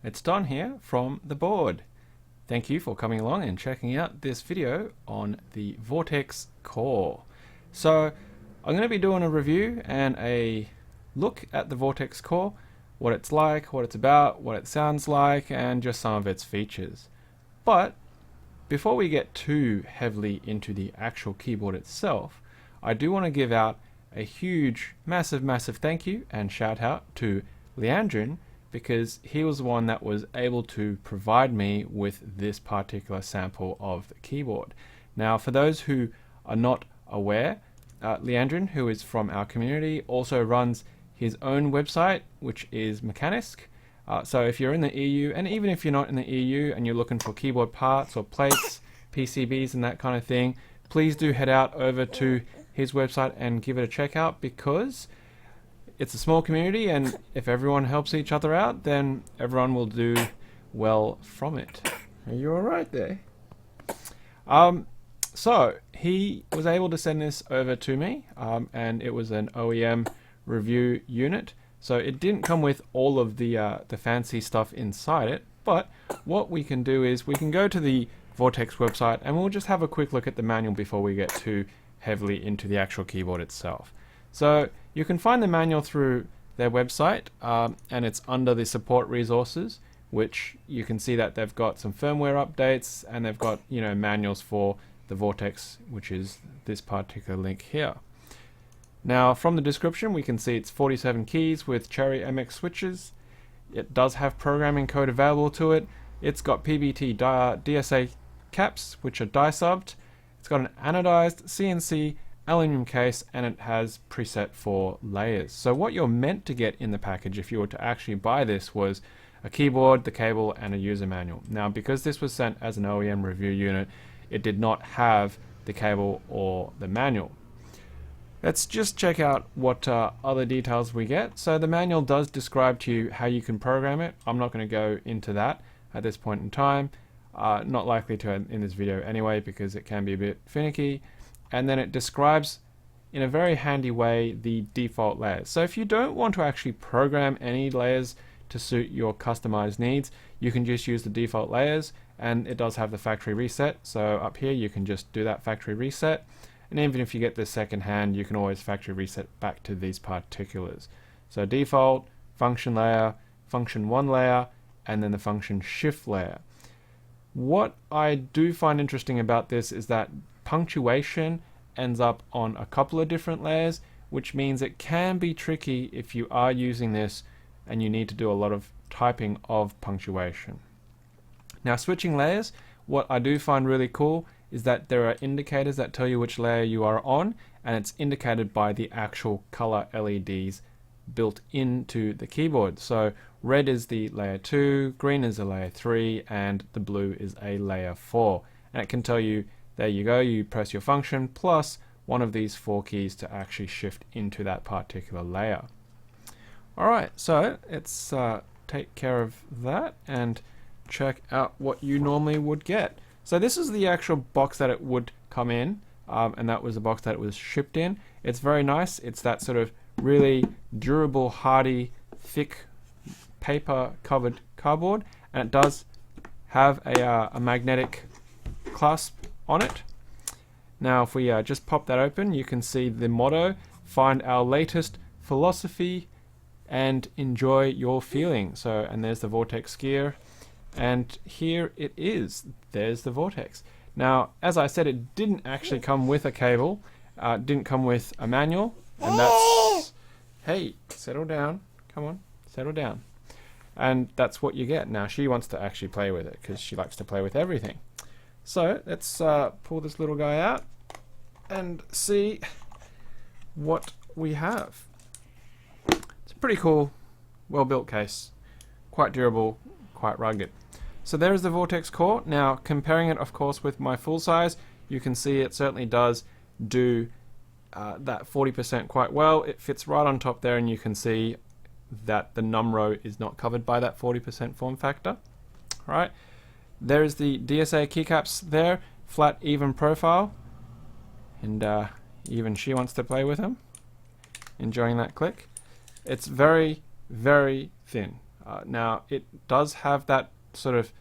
It's Don here from the board. Thank you for coming along and checking out this video on the Vortex Core. So I'm going to be doing a review and a look at the Vortex Core, what it's like, what it's about, what it sounds like, and just some of its features. But before we get too heavily into the actual keyboard itself, I do want to give out a huge, massive thank you and shout out to Leandrin, because he was the one that was able to provide me with this particular sample of the keyboard. Now, for those who are not aware, Leandrin, who is from our community, also runs his own website, which is Mechanisk. So if you're in the EU, and even if you're not in the EU and you're looking for keyboard parts or plates, PCBs and that kind of thing, please do head out over to his website and give it a check out, because it's a small community, and if everyone helps each other out, then everyone will do well from it. Are you alright there? So he was able to send this over to me, and it was an OEM review unit. So it didn't come with all of the fancy stuff inside it, but what we can do is we can go to the Vortex website and we'll just have a quick look at the manual before we get too heavily into the actual keyboard itself. So you can find the manual through their website, and it's under the support resources, which you can see that they've got some firmware updates and they've got, you know, manuals for the Vortex, which is this particular link here. Now, from the description, we can see it's 47 keys with Cherry MX switches. It does have programming code available to it. It's got PBT DSA caps, which are dyesubbed. It's got an anodized CNC aluminium case, and it has preset for layers. So what you're meant to get in the package, if you were to actually buy this, was a keyboard, the cable, and a user manual. Now, because this was sent as an OEM review unit, it did not have the cable or the manual. Let's just check out what other details we get. So the manual does describe to you how you can program it. I'm not going to go into that at this point in time. Not likely to in this video anyway, because it can be a bit finicky. And then it describes in a very handy way the default layers. So if you don't want to actually program any layers to suit your customized needs, you can just use the default layers, and it does have the factory reset. So up here you can just do that factory reset, and even if you get this second hand, you can always factory reset back to these particulars. So default, function layer, function 1 layer, and then the function shift layer. What I do find interesting about this is that punctuation ends up on a couple of different layers, which means it can be tricky if you are using this and you need to do a lot of typing of punctuation. Now, switching layers, what I do find really cool is that there are indicators that tell you which layer you are on, and it's indicated by the actual color LEDs built into the keyboard. So red is the layer 2, green is a layer 3, and the blue is a layer 4. And it can tell you, there you go, you press your function plus one of these 4 keys to actually shift into that particular layer. Alright, so let's take care of that and check out what you normally would get. So this is the actual box that it would come in, and that was the box that it was shipped in. It's very nice. It's that sort of really durable, hardy, thick paper covered cardboard, and it does have a magnetic clasp on it. Now if we just pop that open, you can see the motto: find our latest philosophy and enjoy your feeling. So, and there's the Vortex gear, and here it is. There's the Vortex. Now, as I said, it didn't actually come with a cable, didn't come with a manual, and that's, hey, settle down, come on, settle down. And that's what you get. Now she wants to actually play with it because she likes to play with everything. So let's pull this little guy out and see what we have. It's a pretty cool, well-built case, quite durable, quite rugged. So there's the Vortex Core. Now, comparing it, of course, with my full size, you can see it certainly does do that 40% quite well. It fits right on top there, and you can see that the num row is not covered by that 40% form factor. All right. There's the DSA keycaps there, flat, even profile, and even she wants to play with them, enjoying that click. It's very, very thin. Now it does have that sort of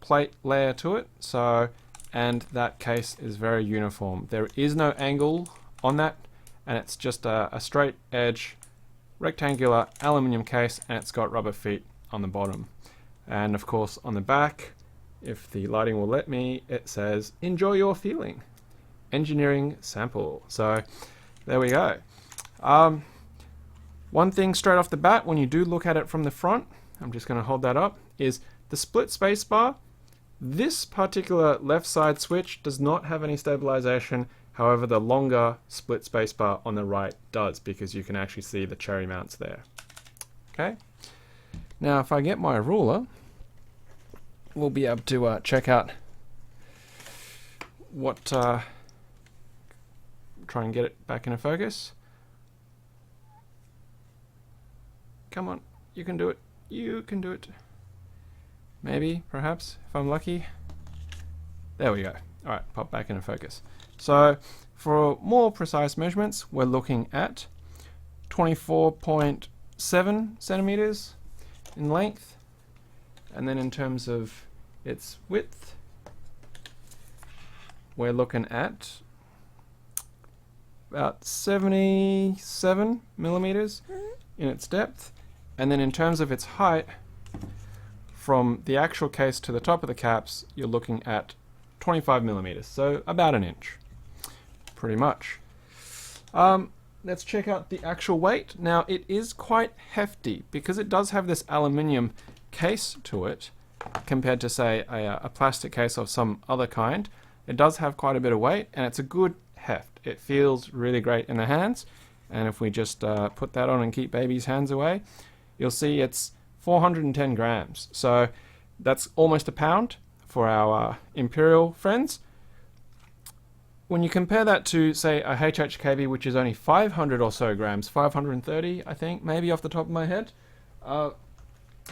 plate layer to it, so, and that case is very uniform. There is no angle on that, and it's just a straight edge rectangular aluminium case, and it's got rubber feet on the bottom. And of course on the back, if the lighting will let me, it says enjoy your feeling, engineering sample. So there we go. One thing straight off the bat, when you do look at it from the front, I'm just going to hold that up, is the split spacebar. This particular left side switch does not have any stabilization. However, the longer split spacebar on the right does, because you can actually see the cherry mounts there. Okay. Now, if I get my ruler, we'll be able to check out what. Try and get it back into focus. Come on, you can do it. You can do it. Maybe, perhaps, if I'm lucky. There we go. All right, pop back into focus. So for more precise measurements, we're looking at 24.7 centimeters in length. And then in terms of its width, we're looking at about 77 millimeters in its depth. And then in terms of its height, from the actual case to the top of the caps, you're looking at 25 millimeters, so about an inch, pretty much. Let's check out the actual weight. Now, it is quite hefty because it does have this aluminium case to it compared to, say, a plastic case of some other kind. It does have quite a bit of weight, and it's a good heft. It feels really great in the hands, and if we just put that on and keep baby's hands away, you'll see it's 410 grams. So that's almost a pound for our Imperial friends. When you compare that to, say, a HHKB, which is only 500 or so grams, 530, I think, maybe off the top of my head,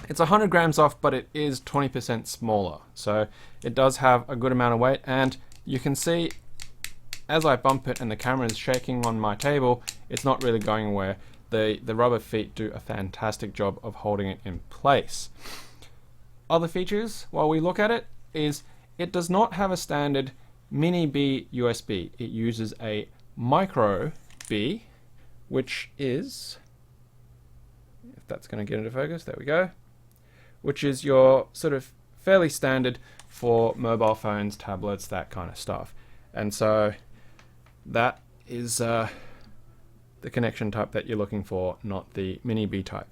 it's 100 grams off, but it is 20% smaller. So it does have a good amount of weight, and you can see as I bump it and the camera is shaking on my table, it's not really going anywhere. The rubber feet do a fantastic job of holding it in place. Other features, while we look at it, is it does not have a standard mini B USB. It uses a micro B, which is, if that's going to get into focus, there we go, which is your sort of fairly standard for mobile phones, tablets, that kind of stuff. And so that is the connection type that you're looking for, not the mini B type.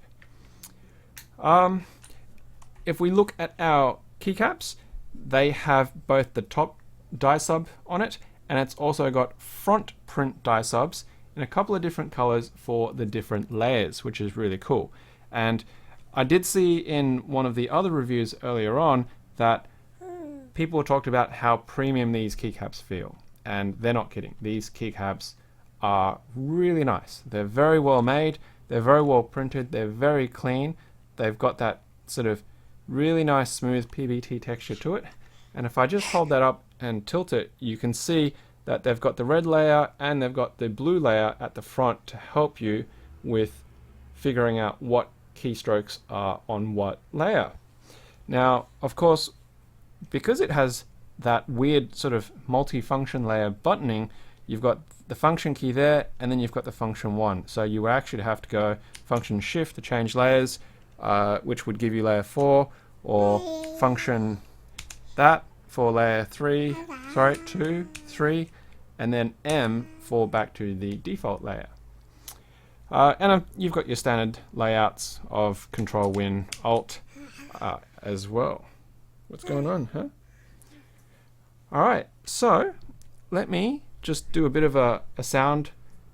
If we look at our keycaps, they have both the top dyesub on it, and it's also got front print dyesubs in a couple of different colors for the different layers, which is really cool. And I did see in one of the other reviews earlier on that people talked about how premium these keycaps feel, and they're not kidding. These keycaps are really nice. They're very well made, they're very well printed, they're very clean, they've got that sort of really nice smooth PBT texture to it. And if I just hold that up and tilt it, you can see that they've got the red layer and they've got the blue layer at the front to help you with figuring out what keystrokes are on what layer. Now, of course, because it has that weird sort of multi-function layer buttoning, you've got the function key there, and then you've got the function 1. So you actually have to go function shift to change layers, which would give you layer 4, or function that for layer 2, 3, and then M for back to the default layer. And you've got your standard layouts of Control Win Alt as well. What's going on, huh? Alright, so let me just do a bit of a sound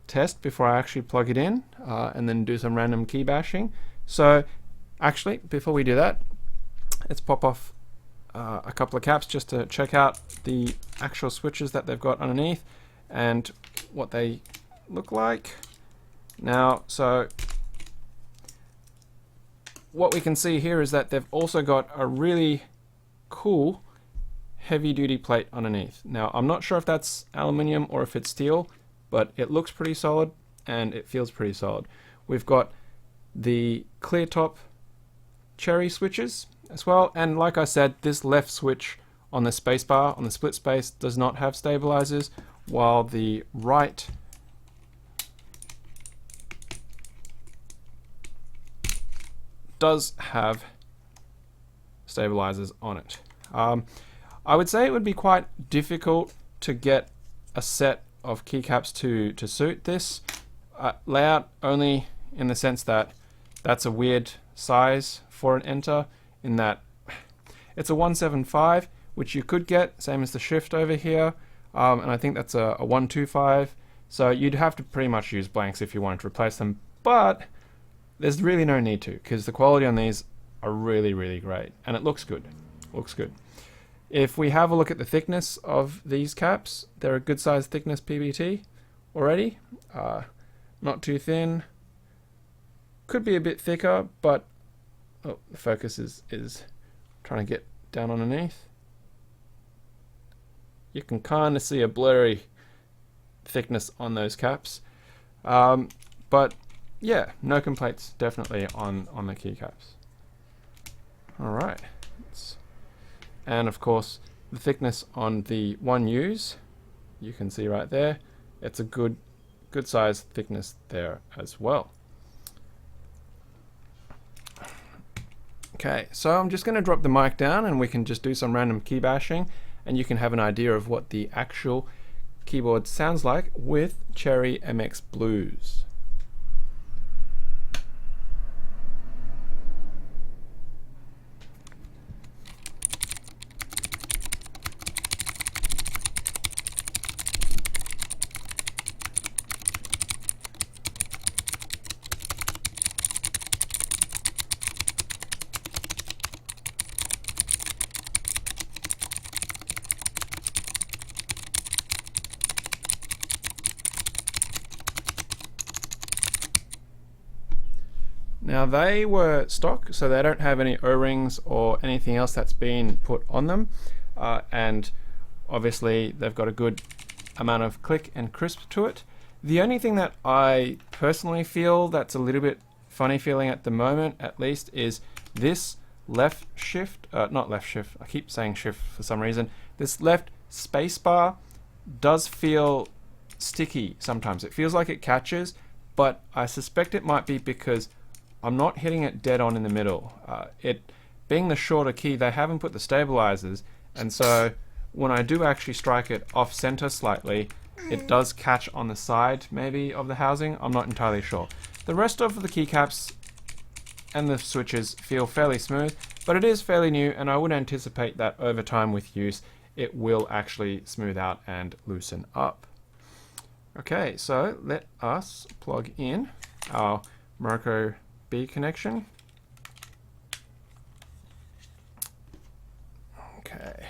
test before I actually plug it in, and then do some random key bashing. So actually, before we do that, let's pop off a couple of caps just to check out the actual switches that they've got underneath and what they look like. Now, so what we can see here is that they've also got a really cool heavy duty plate underneath. Now, I'm not sure if that's aluminium or if it's steel, but it looks pretty solid and it feels pretty solid. We've got the clear top Cherry switches as well, and like I said, this left switch on the spacebar, on the split space, does not have stabilizers, while the right does have stabilizers on it. I would say it would be quite difficult to get a set of keycaps to suit this layout, only in the sense that that's a weird size for an enter, in that it's a 175, which you could get, same as the shift over here, and I think that's a 125, so you'd have to pretty much use blanks if you wanted to replace them, but there's really no need to, because the quality on these are really, really great, and it looks good. Looks good. If we have a look at the thickness of these caps, they're a good size thickness PBT already. Not too thin. Could be a bit thicker, but oh, the focus is trying to get down underneath. You can kind of see a blurry thickness on those caps. But yeah, no complaints definitely on the keycaps. Alright. And of course, the thickness on the 1Us, you can see right there, it's a good size thickness there as well. Okay, so I'm just going to drop the mic down and we can just do some random key bashing, and you can have an idea of what the actual keyboard sounds like with Cherry MX Blues. Now they were stock, so they don't have any O-rings or anything else that's been put on them, and obviously they've got a good amount of click and crisp to it. The only thing that I personally feel that's a little bit funny feeling at the moment, at least, is this left shift, not left shift, I keep saying shift for some reason, this left spacebar does feel sticky sometimes. It feels like it catches, but I suspect it might be because I'm not hitting it dead on in the middle. It being the shorter key, they haven't put the stabilizers, and so when I do actually strike it off center slightly, it does catch on the side maybe of the housing. I'm not entirely sure. The rest of the keycaps and the switches feel fairly smooth, but it is fairly new, and I would anticipate that over time with use it will actually smooth out and loosen up. Okay, so let us plug in our Micro B connection. Okay,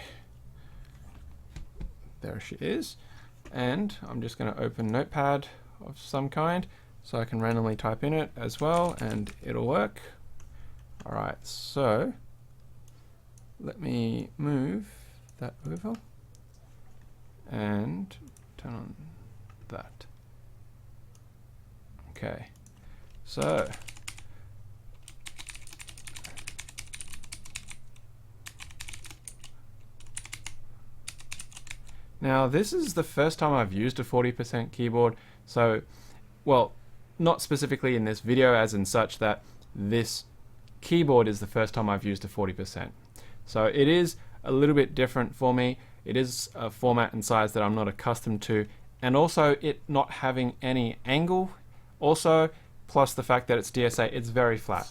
there she is, and I'm just going to open Notepad of some kind so I can randomly type in it as well and it'll work. Alright, so let me move that over and turn on that. Okay, so now this is the first time I've used a 40% keyboard, so, well, not specifically in this video as in such that this keyboard is the first time I've used a 40%. So it is a little bit different for me. It is a format and size that I'm not accustomed to, and also it not having any angle, also, plus the fact that it's DSA, it's very flat.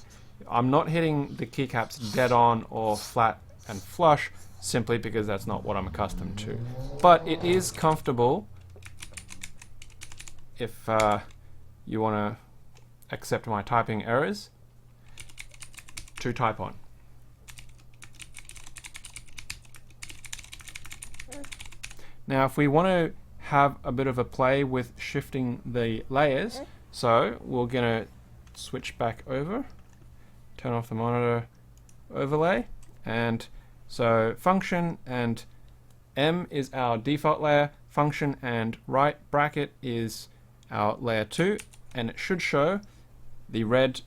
I'm not hitting the keycaps dead on or flat and flush, simply because that's not what I'm accustomed to. But it is comfortable if you want to accept my typing errors to type on. Now if we want to have a bit of a play with shifting the layers, so we're going to switch back over, turn off the monitor overlay, and so function and M is our default layer, function and right bracket is our layer 2, and it should show the red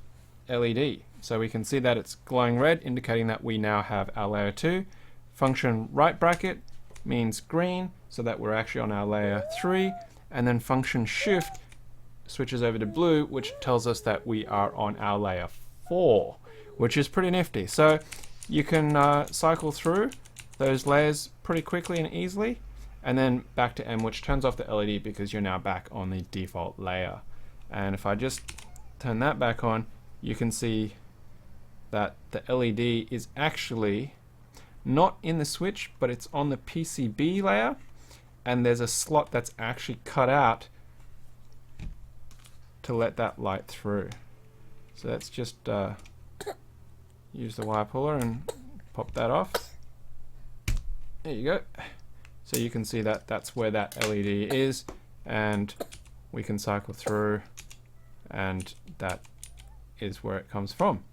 LED So we can see that it's glowing red, indicating that we now have our layer 2. Function right bracket means green, so that we're actually on our layer 3. And then function shift switches over to blue, which tells us that we are on our layer 4, which is pretty nifty. So you can cycle through those layers pretty quickly and easily, and then back to M, which turns off the LED because you're now back on the default layer. And if I just turn that back on, you can see that the LED is actually not in the switch, but it's on the PCB layer, and there's a slot that's actually cut out to let that light through. So let's just use the wire puller and pop that off. There you go. So you can see that that's where that LED is, and we can cycle through, and that is where it comes from.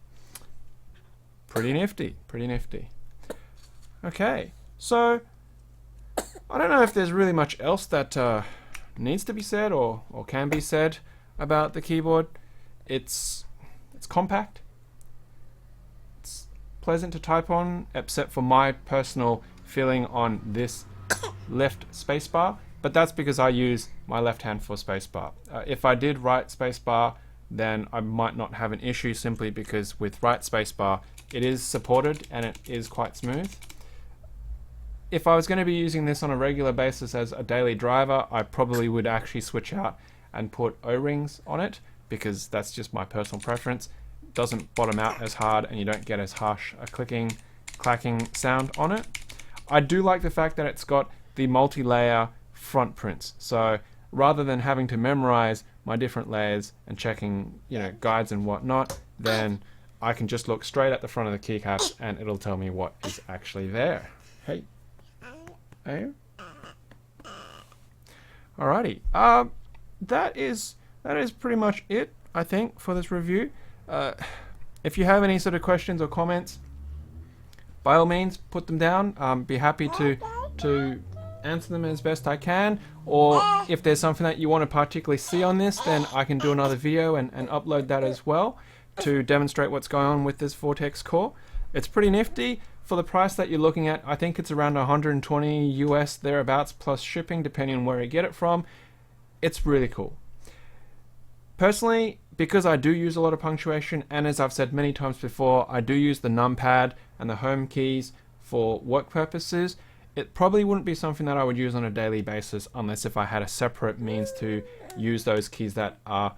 Pretty nifty, pretty nifty. Okay, so I don't know if there's really much else that needs to be said or can be said about the keyboard. It's compact. It's pleasant to type on, except for my personal feeling on this left spacebar, but that's because I use my left hand for spacebar. If I did right spacebar, then I might not have an issue, simply because with right spacebar it is supported and it is quite smooth. If I was going to be using this on a regular basis as a daily driver, I probably would actually switch out and put O-rings on it, because that's just my personal preference. It doesn't bottom out as hard and you don't get as harsh a clicking, clacking sound on it. I do like the fact that it's got the multi-layer front prints. So rather than having to memorize my different layers and checking, guides and whatnot, then I can just look straight at the front of the keycaps and it'll tell me what is actually there. Hey. Hey. Alrighty. That is pretty much it, I think, for this review. If you have any sort of questions or comments, by all means, put them down. Be happy to answer them as best I can. Or if there's something that you want to particularly see on this, then I can do another video and upload that as well to demonstrate what's going on with this Vortex Core. It's pretty nifty. For the price that you're looking at, I think it's around 120 US thereabouts plus shipping, depending on where you get it from. It's really cool. Personally, because I do use a lot of punctuation, and as I've said many times before, I do use the numpad and the home keys for work purposes, it probably wouldn't be something that I would use on a daily basis unless if I had a separate means to use those keys that are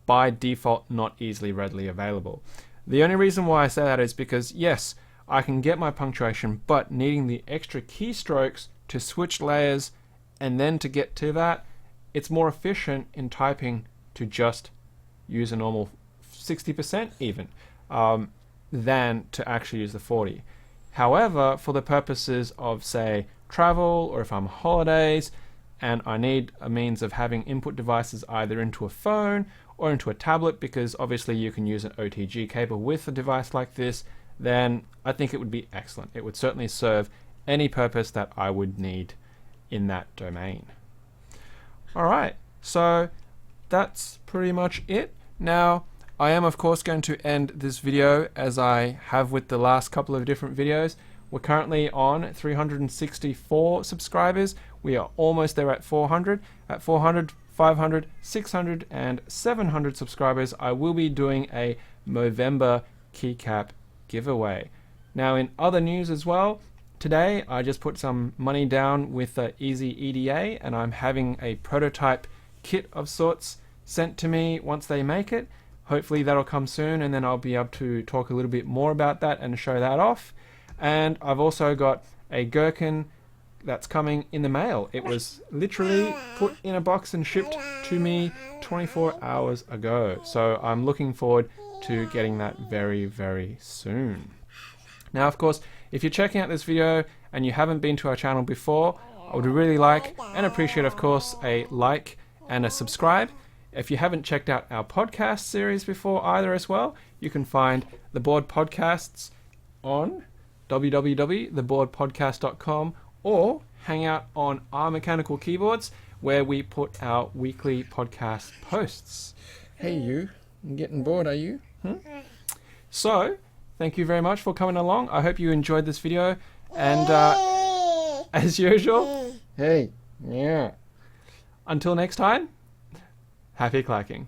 by default not easily readily available. The only reason why I say that is because, yes, I can get my punctuation, but needing the extra keystrokes to switch layers and then to get to that, it's more efficient in typing to just use a normal 60% even than to actually use the 40. However, for the purposes of, say, travel, or if I'm on holidays and I need a means of having input devices either into a phone or into a tablet, because obviously you can use an OTG cable with a device like this, then I think it would be excellent. It would certainly serve any purpose that I would need in that domain. Alright, so that's pretty much it. Now, I am of course going to end this video as I have with the last couple of different videos. We're currently on 364 subscribers. We are almost there at 400. At 400, 500, 600, and 700 subscribers, I will be doing a Movember keycap giveaway. Now, in other news as well, today I just put some money down with Easy EDA, and I'm having a prototype kit of sorts sent to me once they make it. Hopefully that'll come soon, and then I'll be able to talk a little bit more about that and show that off. And I've also got a gherkin that's coming in the mail. It was literally put in a box and shipped to me 24 hours ago. So I'm looking forward to getting that very, very soon. Now, of course, if you're checking out this video and you haven't been to our channel before, I would really like and appreciate, of course, a like and a subscribe. If you haven't checked out our podcast series before either as well, you can find the Board Podcasts on www.theboardpodcast.com or hang out on our Mechanical Keyboards, where we put our weekly podcast posts. Hey you, getting bored, are you? So, thank you very much for coming along. I hope you enjoyed this video. And as usual, hey, yeah. Until next time, happy clacking.